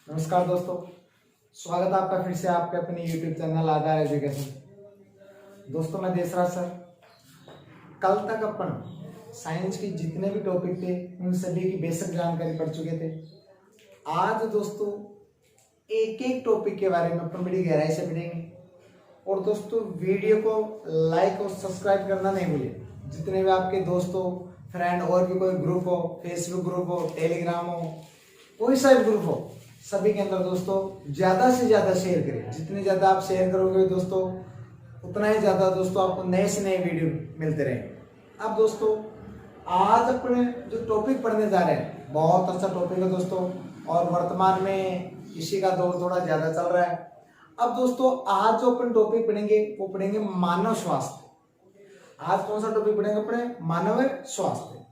नमस्कार दोस्तों, स्वागत है आपका फिर से आपके अपने YouTube चैनल आधार एजुकेशन। दोस्तों मैं देसराज सर। कल तक अपन साइंस की जितने भी टॉपिक थे उन सभी की बेसिक जानकारी पढ़ चुके थे। आज दोस्तों एक एक टॉपिक के बारे में अपन बड़ी गहराई से पढ़ेंगे। और दोस्तों वीडियो को लाइक और सब्सक्राइब करना नहीं भूलिए। जितने भी आपके दोस्तों फ्रेंड और भी कोई ग्रुप हो, फेसबुक ग्रुप हो, टेलीग्राम हो, कोई सा भी ग्रुप हो, सभी के अंदर दोस्तों ज्यादा से ज्यादा शेयर करें। जितने ज्यादा आप शेयर करोगे दोस्तों उतना ही ज्यादा दोस्तों आपको नए से नए वीडियो मिलते रहेंगे। अब दोस्तों आज अपने जो टॉपिक पढ़ने जा रहे हैं बहुत अच्छा टॉपिक है दोस्तों, और वर्तमान में इसी का दौर थोड़ा ज्यादा चल रहा है। अब दोस्तों आज जो अपन टॉपिक पढ़ेंगे वो पढ़ेंगे मानव स्वास्थ्य। आज कौन सा टॉपिक पढ़ेंगे अपने? मानव स्वास्थ्य।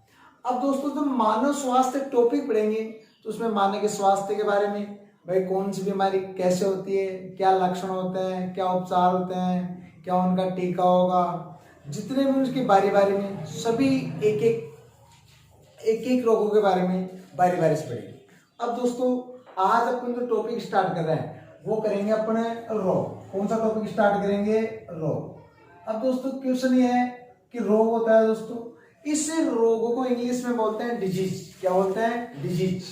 अब दोस्तों जब मानव स्वास्थ्य टॉपिक पढ़ेंगे तो उसमें मानव के स्वास्थ्य के बारे में, भाई कौन सी बीमारी कैसे होती है, क्या लक्षण होते हैं, क्या उपचार होते हैं, क्या उनका टीका होगा, जितने भी उसकी बारी बारी में सभी एक एक रोगों के बारे में बारी बारी से पढ़ेंगे। अब दोस्तों आज अपन जो टॉपिक स्टार्ट कर रहे हैं वो करेंगे अपने रोग। कौन सा टॉपिक स्टार्ट करेंगे? रोग। अब दोस्तों क्वेश्चन ये है कि रोग होता है दोस्तों, इस रोगों को इंग्लिश में बोलते हैं डिजीज। क्या बोलते हैं? डिजीज।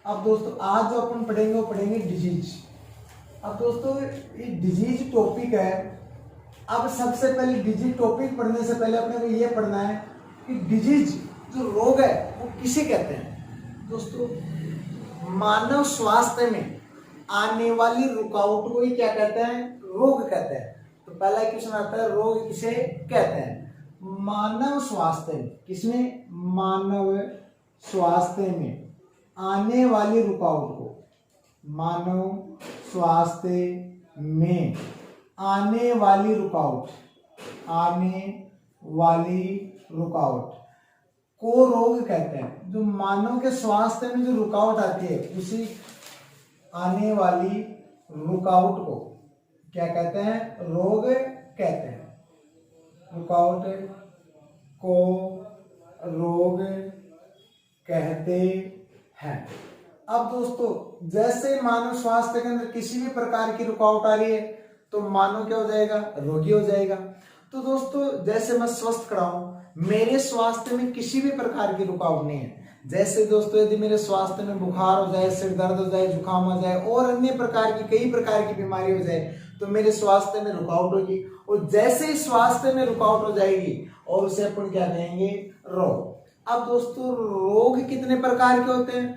अब दोस्तों आज जो अपन पढ़ेंगे वो पढ़ेंगे डिजीज। अब दोस्तों ये डिजीज टॉपिक है। अब सबसे पहले डिजीज टॉपिक पढ़ने से पहले अपने को ये पढ़ना है कि डिजीज जो रोग है वो किसे कहते हैं। दोस्तों मानव स्वास्थ्य में आने वाली रुकावट को ही क्या कहते हैं? रोग कहते हैं। तो पहला क्वेश्चन आता है रोग किसे कहते हैं? मानव स्वास्थ्य में, किसमें? मानव स्वास्थ्य में आने वाली रुकावट को, मानव स्वास्थ्य में आने वाली रुकावट, आने वाली रुकावट को रोग कहते हैं। जो मानव के स्वास्थ्य में जो रुकावट आती है उसी आने वाली रुकावट को क्या कहते हैं? रोग कहते हैं। रुकावट को रोग कहते हैं। अब दोस्तों जैसे मानव स्वास्थ्य के अंदर किसी भी प्रकार की रुकावट आ रही है तो मानव क्या हो जाएगा? रोगी हो जाएगा। तो दोस्तों जैसे मैं स्वस्थ खड़ा हूं, मेरे स्वास्थ्य में किसी भी प्रकार की रुकावट नहीं है। जैसे दोस्तों यदि मेरे स्वास्थ्य में बुखार हो जाए, सिर दर्द हो जाए, जुकाम हो जाए और अन्य प्रकार की कई प्रकार की बीमारी हो जाए तो मेरे स्वास्थ्य में रुकावट होगी। और जैसे ही स्वास्थ्य में रुकावट हो जाएगी और उसे अपन क्या कहेंगे? रोग। अब दोस्तों रोग कितने प्रकार के होते हैं?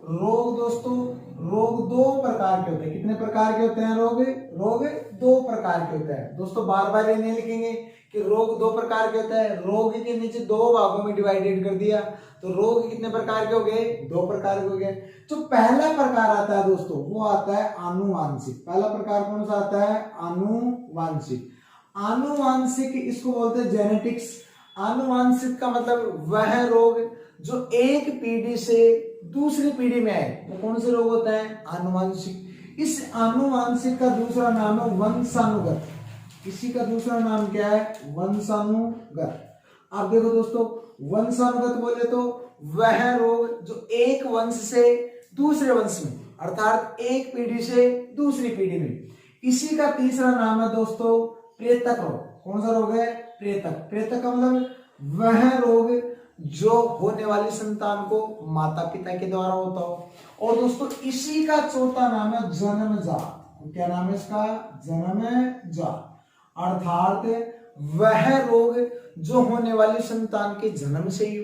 रोग दोस्तों रोग दो प्रकार के होते हैं। कितने प्रकार के होते हैं रोग? रोग दो प्रकार के होते हैं। दोस्तों बार बार ये नहीं लिखेंगे कि रोग दो प्रकार के होता है। रोग के नीचे दो भागों में डिवाइडेड कर दिया तो रोग कितने प्रकार के हो गए? दो प्रकार के हो गए। जो पहला प्रकार आता है दोस्तों वो आता है आनुवांशिक। पहला प्रकार कौन सा आता है? आनुवांशिक। आनुवांशिक इसको बोलते हैं जेनेटिक्स। आनुवांशिक का मतलब वह रोग जो एक पीढ़ी से दूसरी पीढ़ी में आए, वो कौन से रोग होता है? आनुवांशिक। इस आनुवांशिक का दूसरा नाम है वंशानुगत। इसी का दूसरा नाम क्या है? वंशानुगत। आप देखो दोस्तों वंशानुगत बोले तो वह रोग जो एक वंश से दूसरे वंश में, अर्थात एक पीढ़ी से दूसरी पीढ़ी में। इसी का तीसरा नाम है दोस्तों प्रेतक रोग। कौन सा रोग है? प्रेतक। प्रेतक का मतलब वह रोग जो होने वाली संतान को माता पिता के द्वारा होता हो। और दोस्तों इसी का चौथा नाम है जन्मजात। क्या नाम है इसका? जन्मजात। अर्थात वह रोग जो होने वाली संतान के जन्म से ही हो।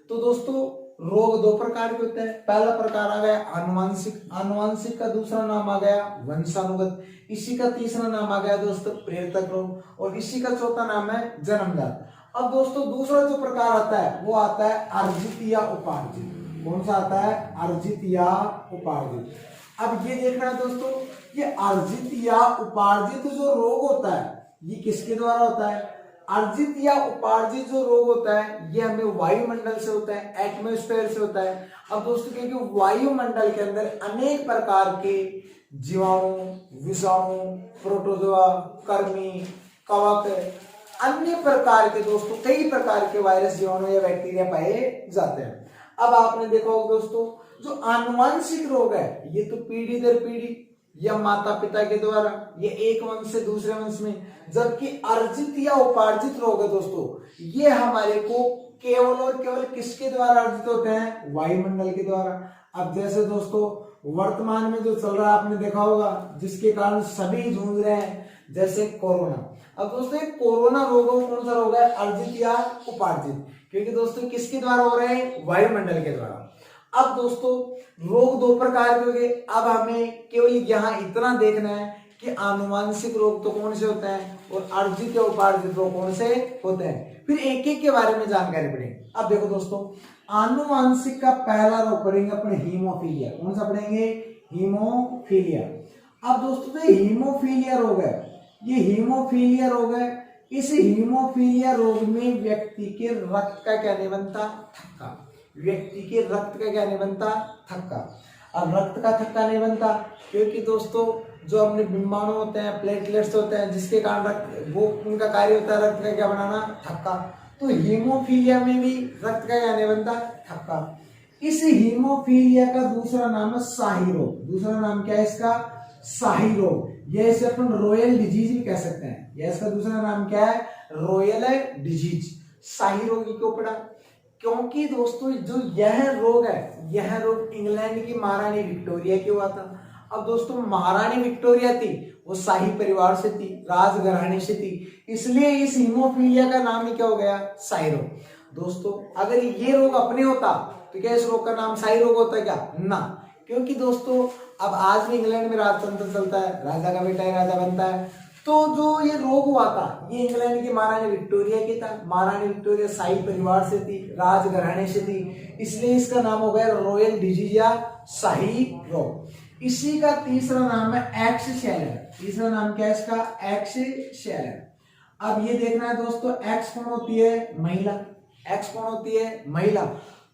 तो दोस्तों रोग दो प्रकार के होते हैं। पहला प्रकार आ गया आनुवांशिक। आनुवांशिक का दूसरा नाम आ गया वंशानुगत। इसी का तीसरा नाम आ गया दोस्तों प्रेतक रोग। और इसी का चौथा नाम है जन्मजात। अब दोस्तों दूसरा जो प्रकार आता है वो आता है अर्जित या उपार्जित। कौन सा आता है? अर्जित या उपार्जित। अब ये देखना है दोस्तों, ये अर्जित या उपार्जित जो रोग होता है ये किसके द्वारा होता है? अर्जित या उपार्जित जो रोग होता है ये हमें वायुमंडल से होता है, एटमॉस्फेयर से होता है। अब दोस्तों क्योंकि वायुमंडल के अंदर अनेक प्रकार के जीवाणु, विषाणु, प्रोटोजोआ, कृमि, कवक, अन्य प्रकार के दोस्तों कई प्रकार के वायरस, जीवाणु या बैक्टीरिया पाए जाते हैं। अब आपने देखा होगा दोस्तों जो आनुवांशिक रोग है ये तो पीढ़ी दर पीढ़ी या माता पिता के द्वारा ये एक वंश से दूसरे वंश में, जबकि अर्जित या उपार्जित रोग है दोस्तों ये हमारे को केवल और केवल किसके द्वारा अर्जित होते हैं, वायुमंडल के द्वारा। अब जैसे दोस्तों वर्तमान में जो चल रहा है आपने देखा होगा जिसके कारण सभी जूझ रहे हैं, जैसे कोरोना। अब दोस्तों ये कोरोना रोग कौन सा रोग है, अर्जित या उपार्जित, क्योंकि दोस्तों किसके द्वारा हो रहे हैं, वायुमंडल के द्वारा। अब दोस्तों रोग दो प्रकार के हो गए। अब हमें केवल यहाँ इतना देखना है कि आनुवांशिक रोग तो कौन से होते हैं और अर्जित या उपार्जित रोग कौन से होते हैं, फिर एक एक के बारे में जानकारी पढ़ेंगे। अब देखो दोस्तों आनुवांशिक का पहला रोग पढ़ेंगे अपने हीमोफीलिया। कौन सा पढ़ेंगे, हीमोफीलिया। अब दोस्तों जो हीमोफीलिया रोग है ये हीमोफीलिया रोग है। इस हीमोफीलिया रोग में व्यक्ति के रक्त का क्या नहीं बनता, थक्का। व्यक्ति के रक्त का क्या नहीं बनता, थक्का। अब रक्त का थक्का नहीं बनता क्योंकि दोस्तों जो अपने बीमाणु होते हैं, प्लेटलेट्स होते हैं, जिसके कारण रक्त वो उनका कार्य होता है रक्त का क्या बनाना, थक्का। तो हीमोफीलिया में भी रक्त का क्या नहीं बनता, थक्का। इस हीमोफीलिया का दूसरा नाम है शाही रोग। दूसरा नाम क्या है इसका, शाही रोग। ये इसे अपन रॉयल डिजीज भी कह सकते हैं। यह इसका दूसरा नाम क्या है, रॉयल डिजीज। शाही रोग क्यों पड़ा, क्योंकि दोस्तों जो यह रोग है यह रोग इंग्लैंड की महारानी विक्टोरिया के हुआ था। अब दोस्तों महारानी विक्टोरिया थी वो शाही परिवार से थी, राजघराने से थी, इसलिए इस हीमोफीलिया का नाम ही क्या हो गया, शाही रोग। दोस्तों अगर ये रोग अपने होता तो क्या इस रोग का नाम शाही रोग होता क्या, ना। क्योंकि दोस्तों अब आज भी इंग्लैंड में राजतंत्र चलता है, राजा का बेटा ही राजा बनता है। तो जो ये रोग हुआ था ये इंग्लैंड की महारानी विक्टोरिया की था। महारानी विक्टोरिया शाही परिवार से थी, राजघराने से थी, इसलिए इसका नाम हो गया रॉयल डिजीज या शाही रोग। इसी का तीसरा नाम है एक्सशेलन। तीसरा नाम क्या है इसका, एक्सशेलन। अब ये देखना है दोस्तों एक्स कौन होती है, महिला। एक्स कौन होती है, महिला।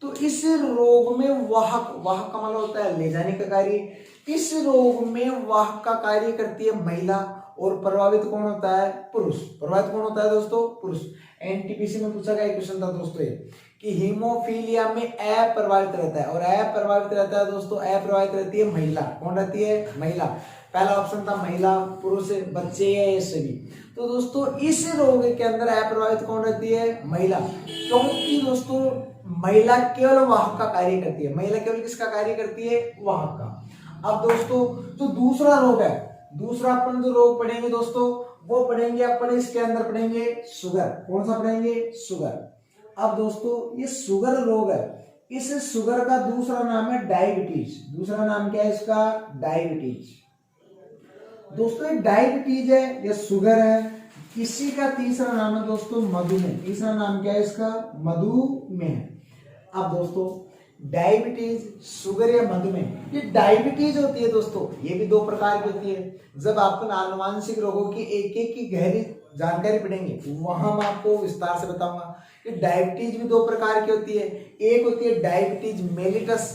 तो इस रोग में वाहक, वाहक का मतलब होता है ले जाने का कार्य। इस रोग में वाहक का कार्य करती है महिला और प्रभावित कौन होता है, पुरुष। प्रभावित कौन होता है दोस्तों, पुरुष। एनटीपीसी में पूछा गया क्वेश्चन था दोस्तों ये कि हीमोफीलिया में अप्रभावित रहता है, और अप्रभावित रहता है दोस्तों, अप्रभावित रहती है महिला। कौन रहती है, महिला। पहला ऑप्शन था महिला, पुरुष, बच्चे या ये सभी। तो दोस्तों इस रोग के अंदर अप्रभावित कौन रहती है, महिला। क्योंकि दोस्तों महिला केवल वाहक का कार्य करती है। महिला केवल किसका कार्य करती है, वाहक का। अब दोस्तों जो दूसरा रोग है, दूसरा अपन जो रोग पढ़ेंगे दोस्तों वो पढ़ेंगे अपन इसके अंदर पढ़ेंगे शुगर। कौन सा पढ़ेंगे, शुगर। अब दोस्तों ये शुगर रोग है। इस शुगर का दूसरा नाम है डायबिटीज। दूसरा नाम क्या है इसका, डायबिटीज। दोस्तों ये डायबिटीज है या शुगर है। इसी का तीसरा नाम है दोस्तों मधुमेह। तीसरा नाम क्या है इसका, मधुमेह। अब दोस्तों डायबिटीज, शुगर या मधुमेह, ये डायबिटीज होती है दोस्तों ये भी दो प्रकार की होती है। जब अपन आनुवांशिक रोगों की एक एक की गहरी जानकारी पढ़ेंगे वहां मैं आपको विस्तार से बताऊंगा। ये डायबिटीज भी दो प्रकार की होती है। एक होती है डायबिटीज मेलिटस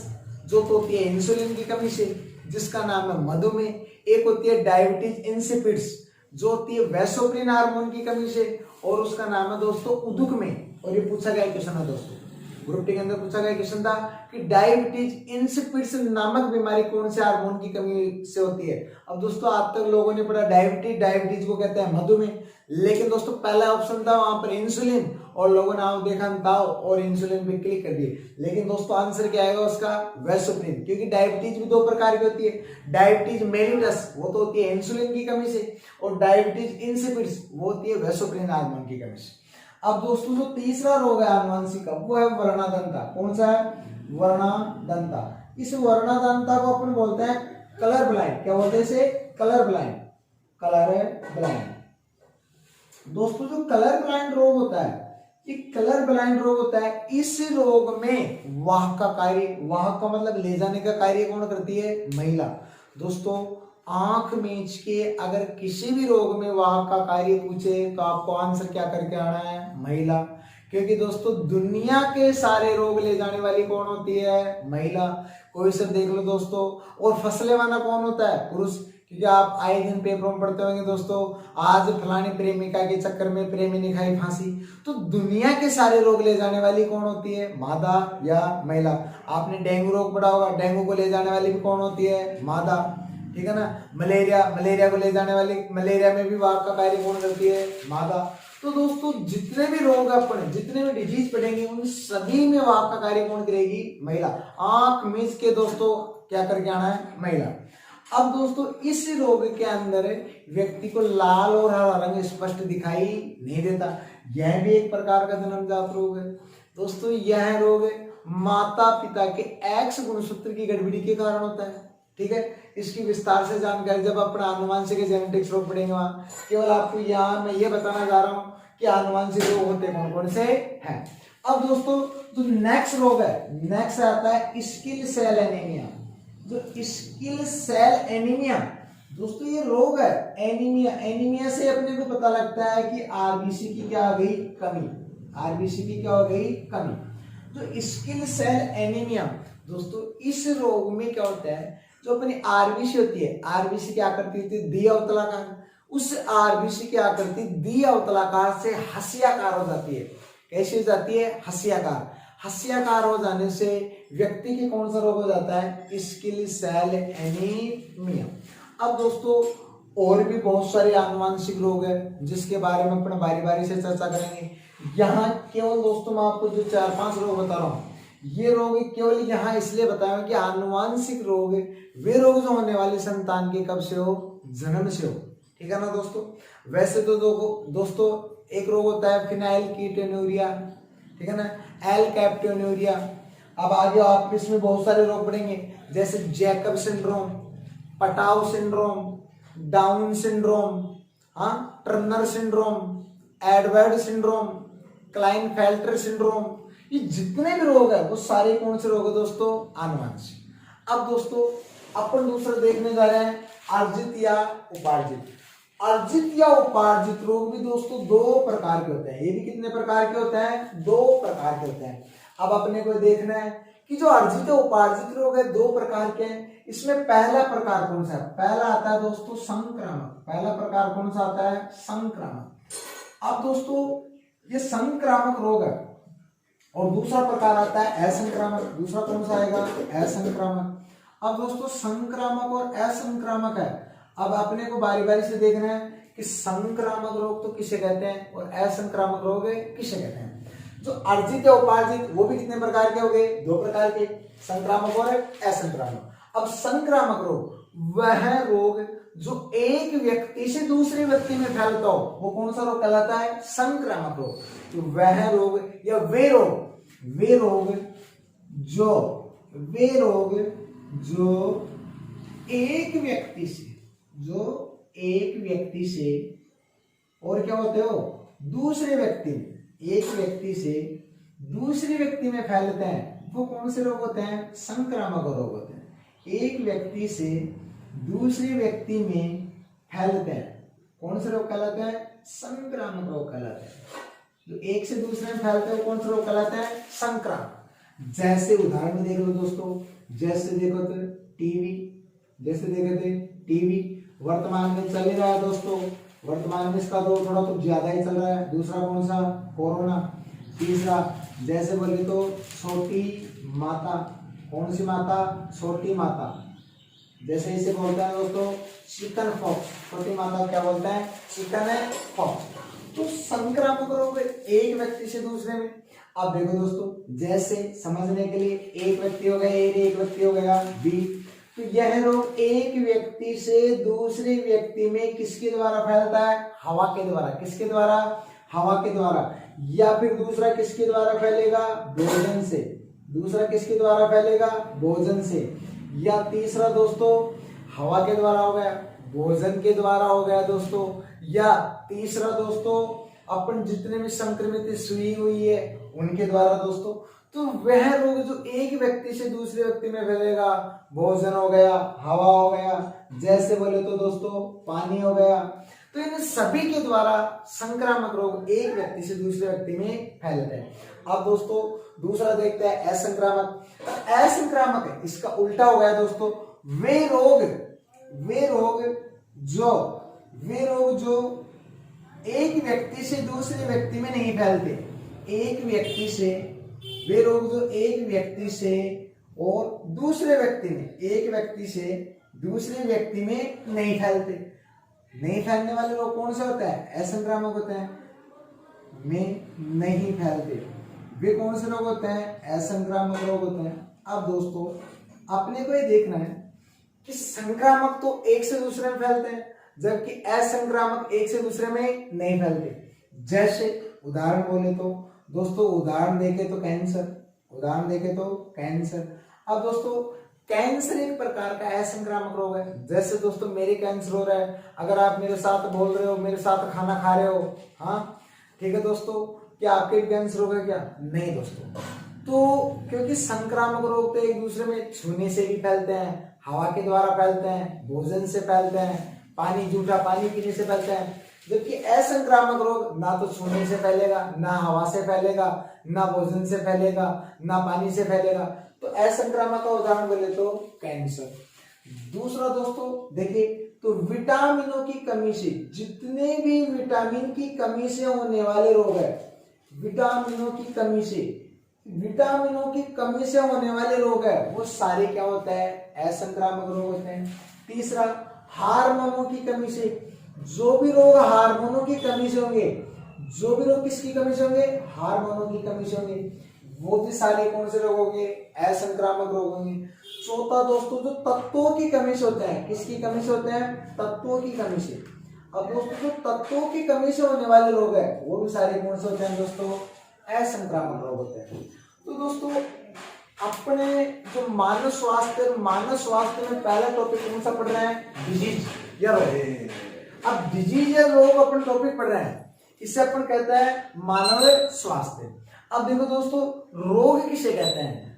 जो तो होती है इंसुलिन की कमी से, जिसका नाम है मधुमेह। एक होती है डायबिटीज इंसिपिड्स जो होती है वैसोप्रिन हार्मोन की कमी से, और उसका नाम है दोस्तों उदुकमेह। और ये पूछा गया क्वेश्चन है दोस्तों, ग्रुप टी के अंदर पूछा गया क्वेश्चन था कि डायबिटीज इंसिपिड्स नामक बीमारी कौन से हार्मोन की कमी से होती है। अब दोस्तों आज तक लोगों ने पढ़ा डायबिटीज, डायबिटीज को कहते हैं मधुमेह, लेकिन दोस्तों पहला ऑप्शन था वहां पर इंसुलिन और लोगों ने देखा दाव और इंसुलिन पे क्लिक कर दिए। लेकिन दोस्तों आंसर क्या आएगा उसका, वैसोप्रिन। क्योंकि डायबिटीज भी दो प्रकार की होती है। डायबिटीज मेलिटस वो तो होती है इंसुलिन की कमी से, और डायबिटीज इंसिपिड्स वो होती है वैसोप्रिन हार्मोन की कमी से। अब दोस्तों जो तीसरा रोग है आनुवांशिक का वो है वर्णादंता। कौन सा है, वर्णादंता। इस वर्णादंता को अपन बोलते हैं कलर ब्लाइंड। क्या बोलते हैं इसे, कलर ब्लाइंड। Colour blind. दोस्तों जो कलर ब्लाइंड रोग होता है ये कलर ब्लाइंड रोग होता है। इस रोग में वाहक का कार्य, वाहक का मतलब ले जाने का कार्य कौन करती है, महिला। दोस्तों आंख मीच के अगर किसी भी रोग में वाहक का कार्य पूछे तो आपको आंसर क्या करके आना है, महिला। क्योंकि दोस्तों दुनिया के सारे रोग ले जाने वाली कौन होती है, महिला। कोई सब देख लो दोस्तों। और फसले वाला कौन होता है, पुरुष। क्योंकि आप आए दिन पेपरों में पढ़ते होंगे दोस्तों, आज फलानी प्रेमिका के चक्कर में प्रेमी ने खाई फांसी। तो दुनिया के सारे रोग ले जाने वाली कौन होती है, मादा या महिला। आपने डेंगू रोग पढ़ा होगा, डेंगू को ले जाने वाली भी कौन होती है, मादा, ठीक है ना। मलेरिया को ले जाने वाली, मलेरिया में भी वाहक का कार्य कौन करती है, मादा। तो दोस्तों जितने भी रोग अपने, जितने भी डिजीज पढ़ेंगे उन सभी में वाहक का कार्य कौन करेगी, महिला। आंख मीच के दोस्तों क्या करके आना है, महिला। अब दोस्तों इस रोग के अंदर व्यक्ति को लाल और हरा रंग स्पष्ट दिखाई नहीं देता। यह भी एक प्रकार का जन्मजात रोग है दोस्तों। यह रोग माता पिता के एक्स गुणसूत्र की गड़बड़ी के कारण होता है, ठीक है। इसकी विस्तार से जानकारी जब अपना आनुवंशिक जेनेटिक्स रोग पढ़ेंगे वहां, केवल आपको यहाँ मैं ये बताना जा रहा हूँ कि आनुवंशिक रोग होते कौन कौन से हैं। अब दोस्तों जो नेक्स्ट रोग है, नेक्स्ट आता है स्किल सेल एनीमिया। जो स्किल सेल एनीमिया दोस्तों ये रोग है, एनीमिया। एनीमिया से अपने को पता लगता है कि आरबीसी की क्या हो गई, कमी। आरबीसी की क्या हो गई, कमी। तो स्किल सेल एनीमिया दोस्तों इस रोग में क्या होता है, जो अपनी आरबीसी होती है, आरबीसी क्या करती है, द्वि अवतलाकार। उस आरबीसी की आकृति द्वि अवतलाकार से हस्याकार हो जाती है। कैसी हो जाती है, हस्याकार। हस्याकार हो जाने से व्यक्ति के कौन सा रोग हो जाता है, स्किल सेल एनीमिया। अब दोस्तों और भी बहुत सारे आनुवंशिक रोग है जिसके बारे में अपने बारी बारी से चर्चा करेंगे। यहाँ केवल दोस्तों मैं आपको जो 4-5 रोग बता रहा हूँ, ये रोग केवल यहाँ इसलिए बताया कि आनुवंशिक रोग वे रोग जो होने वाले संतान के कब से हो, जन्म से हो, ठीक है ना दोस्तों। वैसे तो दोस्तों एक रोग होता है फिनाइल कीटोन्यूरिया, ठीक है ना, एल कैप्टोन्यूरिया। अब आगे आप इसमें बहुत सारे रोग पढ़ेंगे जैसे जैकब सिंड्रोम, पटाव syndrome, down syndrome, Turner syndrome, Edward syndrome, Klinefelter syndrome. ये जितने भी रोग है वो सारे कौन से रोग है दोस्तों, आनुवंशिक। अब दोस्तों अपन दूसरा देखने जा रहे हैं अर्जित या उपार्जित। अर्जित या उपार्जित रोग भी दोस्तों 2 प्रकार के होते हैं। ये भी कितने प्रकार के होते हैं, 2 प्रकार के होते हैं। अब अपने को देखना है कि जो अर्जित या उपार्जित रोग है 2 प्रकार के हैं। इसमें पहला प्रकार कौन सा है, पहला आता है दोस्तों संक्रामक। पहला प्रकार कौन सा आता है, संक्रामक। अब दोस्तों ये संक्रामक रोग है। और दूसरा प्रकार आता है असंक्रामक। दूसरा कौन सा आएगा, असंक्रामक। अब दोस्तों संक्रामक और असंक्रामक है। अब अपने को बारी बारी से देखना है कि संक्रामक रोग तो किसे कहते हैं और असंक्रामक रोग किसे कहते हैं। जो अर्जित या उपार्जित वो भी कितने प्रकार के हो गए, 2 प्रकार के, संक्रामक और असंक्रामक। अब संक्रामक रोग वह रोग जो एक व्यक्ति से दूसरे व्यक्ति में फैलता हो, वो कौन सा रोग कहलाता है, संक्रामक रोग। तो वह रोग या वे रोग जो एक व्यक्ति से और क्या होते हो, दूसरे व्यक्ति में, एक व्यक्ति से दूसरे व्यक्ति में फैलते हैं, वो कौन से रोग होते हैं, संक्रामक रोग होते हैं। एक व्यक्ति से दूसरे व्यक्ति में फैलते हैं, कौन से रोग कहलाते हैं, संक्रामक रोग कहलाते हैं। जो एक से दूसरे में फैलते हैं कौन सा रोग कहलाता है, संक्रामक। जैसे उदाहरण देख लो दोस्तों, जैसे देखो तो टीवी वर्तमान में चल ही रहा है दोस्तों। वर्तमान में इसका दौर थोड़ा तो ज्यादा ही चल रहा है। दूसरा कौन सा, कोरोना। तीसरा जैसे बोले तो छोटी माता, कौन सी माता, छोटी माता। जैसे इसे बोलते हैं दोस्तों चिकन पॉक्स। छोटी माता क्या बोलते हैं, चिकन पॉक्स। तो संक्रामक रोग एक व्यक्ति से दूसरे में। अब देखो दोस्तों, जैसे समझने के लिए एक व्यक्ति हो गया ए, एक व्यक्ति हो गया बी। तो यह रोग एक व्यक्ति से दूसरे व्यक्ति में किसके द्वारा फैलता है, हवा के द्वारा। किसके द्वारा, हवा के द्वारा। या फिर दूसरा किसके द्वारा फैलेगा, भोजन से। दूसरा किसके द्वारा फैलेगा, भोजन से। या तीसरा दोस्तों हवा के द्वारा हो गया, भोजन के द्वारा हो गया दोस्तों। या तीसरा दोस्तों अपन जितने भी संक्रमित सुई हुई है उनके द्वारा दोस्तों। तो वह रोग जो एक व्यक्ति से दूसरे व्यक्ति में फैलेगा, भोजन हो गया, हवा हो गया, जैसे बोले तो दोस्तों पानी हो गया। तो इन सभी के द्वारा संक्रामक रोग एक व्यक्ति से दूसरे व्यक्ति में फैलते हैं। अब दोस्तों दूसरा देखते हैं असंक्रामक। असंक्रामक है, इसका उल्टा हो गया दोस्तों। वे रोग जो एक व्यक्ति से दूसरे व्यक्ति में नहीं फैलते, वे रोग जो एक व्यक्ति से और दूसरे व्यक्ति में, एक व्यक्ति से दूसरे व्यक्ति में नहीं फैलते। नहीं फैलने वाले रोग कौन से होता है? असंक्रामक होते हैं, में नहीं फैलते। वे कौन से रोग होते हैं? असंक्रामक रोग होते हैं। अब दोस्तों अपने को ये देखना है कि संक्रामक तो एक से दूसरे में फैलते हैं, जबकि असंक्रामक एक से दूसरे में नहीं फैलते। जैसे उदाहरण बोले तो दोस्तों, उदाहरण देखे तो कैंसर। अब दोस्तों कैंसर एक प्रकार का असंक्रामक रोग है। जैसे दोस्तों मेरे कैंसर हो रहा है, अगर आप मेरे साथ बोल रहे हो, मेरे साथ खाना खा रहे हो, हाँ ठीक है दोस्तों, क्या आपके कैंसर होगा क्या? नहीं दोस्तों। तो क्योंकि संक्रामक रोग तो एक दूसरे में छूने से भी फैलते हैं, हवा के द्वारा फैलते हैं, भोजन से फैलते हैं, जूठा पानी पीने से फैलते हैं। जबकि असंक्रामक रोग ना तो छूने से फैलेगा, ना हवा से फैलेगा, ना भोजन से फैलेगा, ना पानी से फैलेगा। तो असंक्रामक का उदाहरण बोले तो कैंसर। दूसरा दोस्तों देखिए, तो विटामिनों की कमी से, जितने भी विटामिन की कमी से होने वाले रोग है, विटामिनों की कमी से होने वाले रोग है, वो सारे क्या होता है? असंक्रामक रोग होते हैं। तीसरा, हार्मोनों की कमी से, जो भी रोग हार्मोनों की कमी से होंगे, किसकी कमी से होंगे? हार्मोनों की कमी से होंगे, वो भी सारे कौन से रोग होंगे? असंक्रामक रोग होंगे। चौथा दोस्तों, जो तत्वों की कमी से होते हैं, किसकी कमी से होते हैं? तत्वों की कमी से। अब दोस्तों जो तत्वों की कमी से होने वाले रोग है, वो भी सारे कौन से होते हैं दोस्तों? असंक्रामक रोग होते हैं। तो दोस्तों अपने जो मानव स्वास्थ्य में पहला टॉपिक कौन सा पढ़ रहे हैं? डिजीज या रोग। अब डिजीज या रोग अपन टॉपिक पढ़ रहे हैं, इसे अपन कहते हैं मानव स्वास्थ्य। अब देखो दोस्तों, रोग किसे कहते हैं?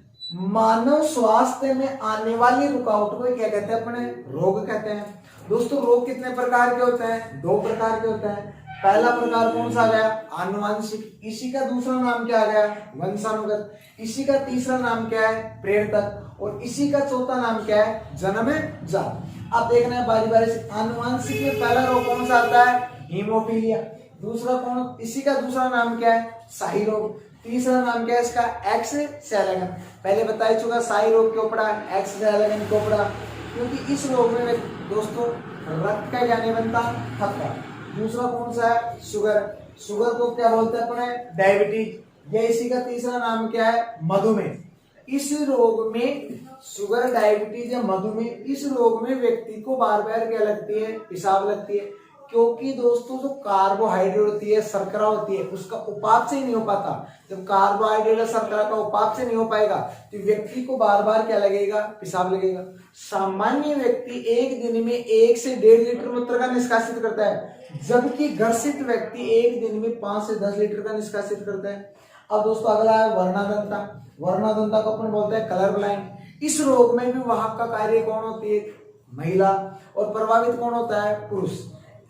मानव स्वास्थ्य में आने वाली रुकावट को क्या कहते हैं? अपने रोग कहते हैं। दोस्तों रोग कितने प्रकार के होते हैं? 2 प्रकार के होते हैं। पहला प्रकार कौन सा आ गया? आनुवांशिक। इसी का दूसरा नाम क्या आ गया? वंशानुगत। इसी का तीसरा नाम क्या है? प्रेरक। और इसी का चौथा नाम क्या है? जन्मजात। अब देखना है बारी बारी से। आनुवांशिक में पहला रोग कौन सा आता है? हीमोफीलिया। दूसरा कौन? इसी का दूसरा नाम क्या है? शाही रोग। तीसरा नाम क्या है इसका? एक्स सैलगन। पहले बता ही चुका शाही रोग क्यों पड़ा, एक्स सैलगन क्यों पड़ा, क्योंकि इस रोग में दोस्तों रक्त का क्या नहीं बनता? थक्का। दूसरा कौन सा है? शुगर को क्या बोलते हैं अपने? डायबिटीज। या इसी का तीसरा नाम क्या है? मधुमेह। इस रोग में शुगर, डायबिटीज या मधुमेह, इस रोग में व्यक्ति को बार बार क्या लगती है? पेशाब लगती है। क्योंकि दोस्तों जो कार्बोहाइड्रेट होती है, शर्करा होती है, उसका उपापचय नहीं हो पाता। जब कार्बोहाइड्रेट और शर्करा का उपापचय नहीं हो पाएगा तो व्यक्ति को बार बार क्या लगेगा? पेशाब लगेगा। सामान्य व्यक्ति एक दिन में 1 से 1.5 लीटर मूत्र का निष्कासित करता है, जबकि ग्रसित व्यक्ति एक दिन में 5 से 10 लीटर का निष्कासित करता है। अब दोस्तों अगला है वर्णाधनता को अपन बोलते हैं कलर ब्लाइंड। इस रोग में भी वाहक का कार्य कौन होती है? महिला। और प्रभावित कौन होता है? पुरुष।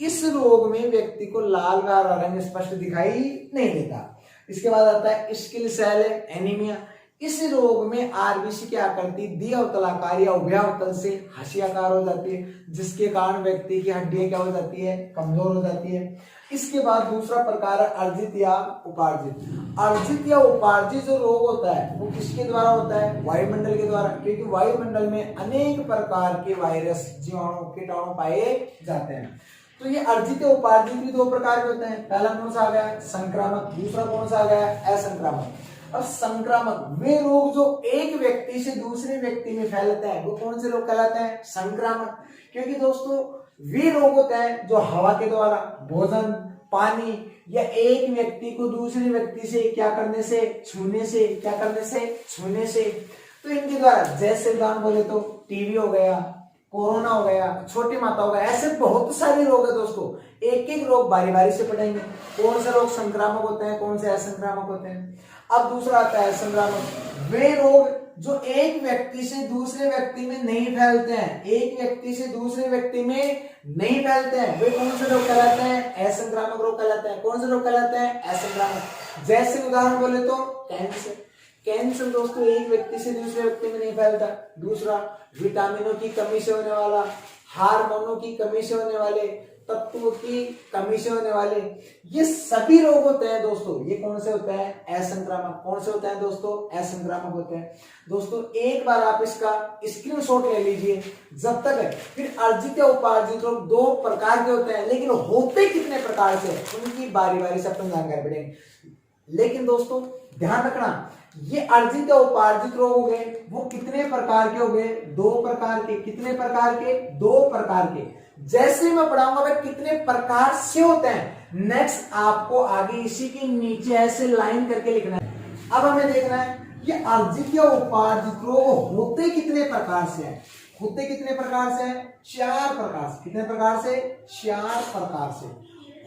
इस रोग में व्यक्ति को लाल व हरा रंग स्पष्ट दिखाई नहीं देता। इसके बाद आता है स्किल सेल एनीमिया। इस रोग में आरबीसी की आकृति द्विअवतलाकार या उभयावतल से हाशियाकार हो जाती है, जिसके कारण व्यक्ति की हड्डियां क्या हो जाती है? कमजोर हो जाती है। इसके बाद दूसरा प्रकार है अर्जित या उपार्जित। अर्जित या उपार्जित जो रोग होता है वो किसके द्वारा होता है? वायुमंडल के द्वारा, क्योंकि वायुमंडल में अनेक प्रकार के वायरस, जीवाणु, कीटाणु पाए जाते हैं। तो ये अर्जित या उपार्जित भी 2 प्रकार के होते हैं। पहला कौन सा आ गया? संक्रामक। दूसरा कौन सा आ गया? असंक्रामक। अब संक्रामक वे रोग जो एक व्यक्ति से दूसरे व्यक्ति में फैलते हैं, वो कौन से रोग कहलाते हैं? संक्रामक। क्योंकि दोस्तों वे रोग होते हैं जो हवा के द्वारा, भोजन, पानी या एक व्यक्ति को दूसरे व्यक्ति से क्या करने से? छूने से। तो इनके द्वारा, जैसे उदाहरण बोले तो टीबी हो गया, कोरोना हो गया, छोटी माता हो गया, ऐसे बहुत सारे रोग है दोस्तों। एक एक रोग बारी बारी से पढ़ेंगे। कौन से रोग संक्रामक होते हैं, कौन से असंक्रामक होते हैं। अब दूसरा आता है संक्रामक। वे रोग जो एक व्यक्ति से दूसरे व्यक्ति में नहीं फैलते हैं, वे कौन से रोग कहलाते हैं? असंक्रामक रोग कहलाते हैं। कौन से रोग कहलाते हैं? असंक्रामक। जैसे उदाहरण बोले तो कैंसर दोस्तों एक व्यक्ति से दूसरे व्यक्ति में नहीं फैलता। दूसरा विटामिनों की कमी से होने वाला हार्मोनों की कमी से होने वाले, तत्वों की कमी से होने वाले, ये सभी रोग होते हैं दोस्तों। ये कौन से होते हैं? असंक्रामक। कौन से होते हैं दोस्तों? असंक्रामक होते हैं। दोस्तों एक बार आप इसका स्क्रीनशॉट ले लीजिए जब तक है। फिर अर्जित या उपार्जित रोग दो प्रकार के होते हैं, लेकिन होते कितने प्रकार से उनकी बारी बारी से अपन जानकारी बढ़ेंगे। लेकिन दोस्तों ध्यान रखना, ये अर्जित या उपार्जित रोग हो गए, वो कितने प्रकार के हो गए? दो प्रकार के। कितने प्रकार के? दो प्रकार के। जैसे मैं पढ़ाऊंगा भाई कितने प्रकार से होते हैं, नेक्स्ट आपको आगे इसी के नीचे ऐसे लाइन करके लिखना है। अब हमें देखना है ये अर्जित या उपार्जित रोग होते कितने प्रकार से हैं। होते कितने प्रकार से हैं? चार प्रकार से। कितने प्रकार से? चार प्रकार से।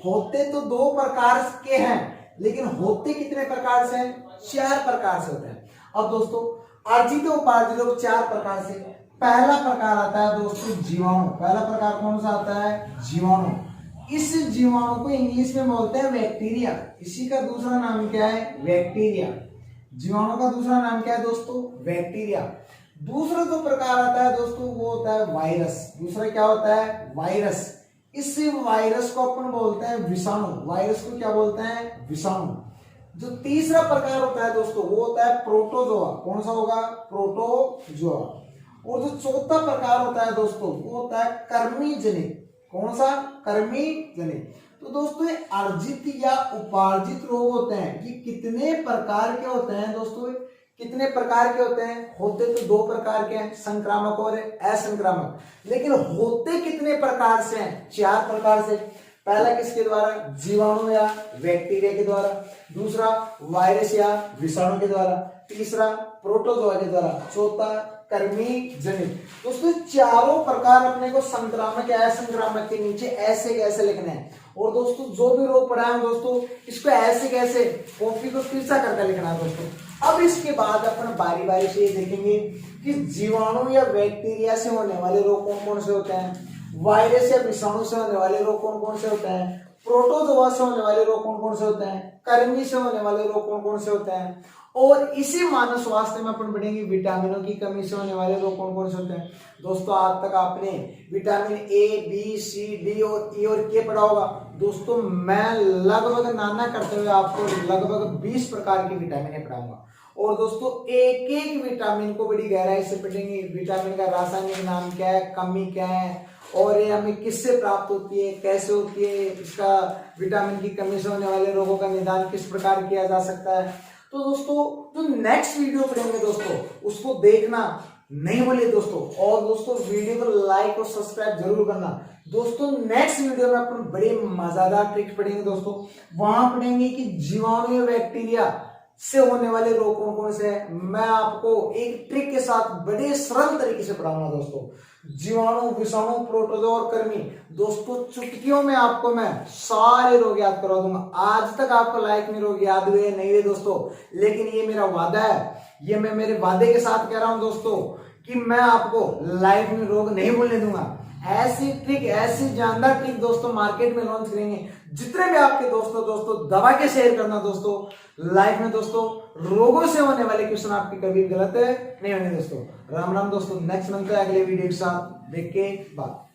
होते तो दो प्रकार के हैं, लेकिन होते कितने प्रकार से हैं? चार प्रकार से होते हैं। अब दोस्तों अर्जित और उपार्जित रोग चार प्रकार से। पहला प्रकार आता है दोस्तों जीवाणु। पहला प्रकार कौन सा आता है? जीवाणु। इस जीवाणु को इंग्लिश में बोलते हैं बैक्टीरिया। इसी का दूसरा नाम क्या है? बैक्टीरिया। जीवाणु का दूसरा नाम क्या है दोस्तों? बैक्टीरिया। दूसरा जो प्रकार आता है दोस्तों वो होता है वायरस। दूसरा क्या होता है? वायरस। इस वायरस को अपन बोलते हैं विषाणु। वायरस को क्या बोलते हैं? विषाणु। जो तीसरा प्रकार होता है दोस्तों वो होता है प्रोटोजोआ। कौन सा होगा? प्रोटोजोआ। और जो चौथा प्रकार होता है दोस्तों वो होता है कर्मी जनित। कौन सा? कर्मी जनित। तो दोस्तों ये अर्जित या उपार्जित रोग होते हैं, ये कितने प्रकार के होते हैं दोस्तों? कितने प्रकार के होते हैं? होते तो दो प्रकार के हैं, संक्रामक और असंक्रामक। लेकिन होते कितने प्रकार से हैं? चार प्रकार से। पहला किसके द्वारा? जीवाणु या बैक्टीरिया के द्वारा। दूसरा वायरस या विषाणु के द्वारा। तीसरा प्रोटोजोआ के द्वारा। चौथा कर्मी जनित। दोस्तों चारों प्रकार अपने को संक्रामक या असंक्रामक के नीचे ऐसे कैसे लिखना है। और दोस्तों जो भी रोग पढ़ाए दोस्तों इसको ऐसे कैसे कॉपी को तिरछा करके लिखना है दोस्तों। अब इसके बाद अपन बारी बारी से ये देखेंगे कि जीवाणु या बैक्टीरिया से होने वाले रोग कौन कौन से होते हैं, वायरस या विषाणु से होने वाले रोग कौन कौन से होते हैं, प्रोटोजोआ से होने वाले रोग कौन कौन से होते हैं, कर्मी से होने वाले रोग कौन कौन से होते हैं, और इसी मानव स्वास्थ्य में अपन पढ़ेंगे विटामिनों की कमी से होने वाले रोग कौन कौन से होते हैं। दोस्तों आज तक आपने vitamin A, B, C, D और ई और के पढ़ा होगा। दोस्तों मैं लगभग नाना करते हुए आपको लगभग 20 प्रकार के विटामिन पढ़ाऊंगा। और दोस्तों एक एक विटामिन को बड़ी गहराई से पढ़ेंगे। विटामिन का रासायनिक नाम क्या है, कमी क्या है, और ये हमें किससे प्राप्त होती है, कैसे होती है, इसका विटामिन की कमी से होने वाले रोगों का निदान किस प्रकार किया जा सकता है। तो दोस्तों जो नेक्स्ट वीडियो पढ़ेंगे दोस्तों उसको देखना नहीं भूलिए दोस्तों। और दोस्तों वीडियो को लाइक और सब्सक्राइब जरूर करना। दोस्तों नेक्स्ट वीडियो में अपन बड़े मजेदार ट्रिक्स पढ़ेंगे दोस्तों। वहां पढ़ेंगे कि जीवाणु या बैक्टीरिया से होने वाले रोग कौन कौन से हैं। मैं आपको एक ट्रिक के साथ बड़े सरल तरीके से पढ़ाऊंगा दोस्तों। जीवाणु, विषाणु, प्रोटोजोआ और कर्मी दोस्तों चुटकियों में आपको मैं सारे रोग याद करवा दूंगा। आज तक आपको लाइफ में रोग याद हुए नहीं हुए दोस्तों, लेकिन ये मेरा वादा है, ये मैं मेरे वादे के साथ कह रहा हूं दोस्तों कि मैं आपको लाइफ में रोग नहीं भूलने दूंगा। ऐसी ट्रिक, ऐसी जानदार ट्रिक दोस्तों मार्केट में लॉन्च करेंगे। जितने भी आपके दोस्तों दबा के शेयर करना दोस्तों। लाइफ में दोस्तों रोगों से होने वाले क्वेश्चन आपके कभी गलत नहीं होंगे दोस्तों। राम राम दोस्तों, नेक्स्ट मंथ अगले वीडियो के साथ देख के बात।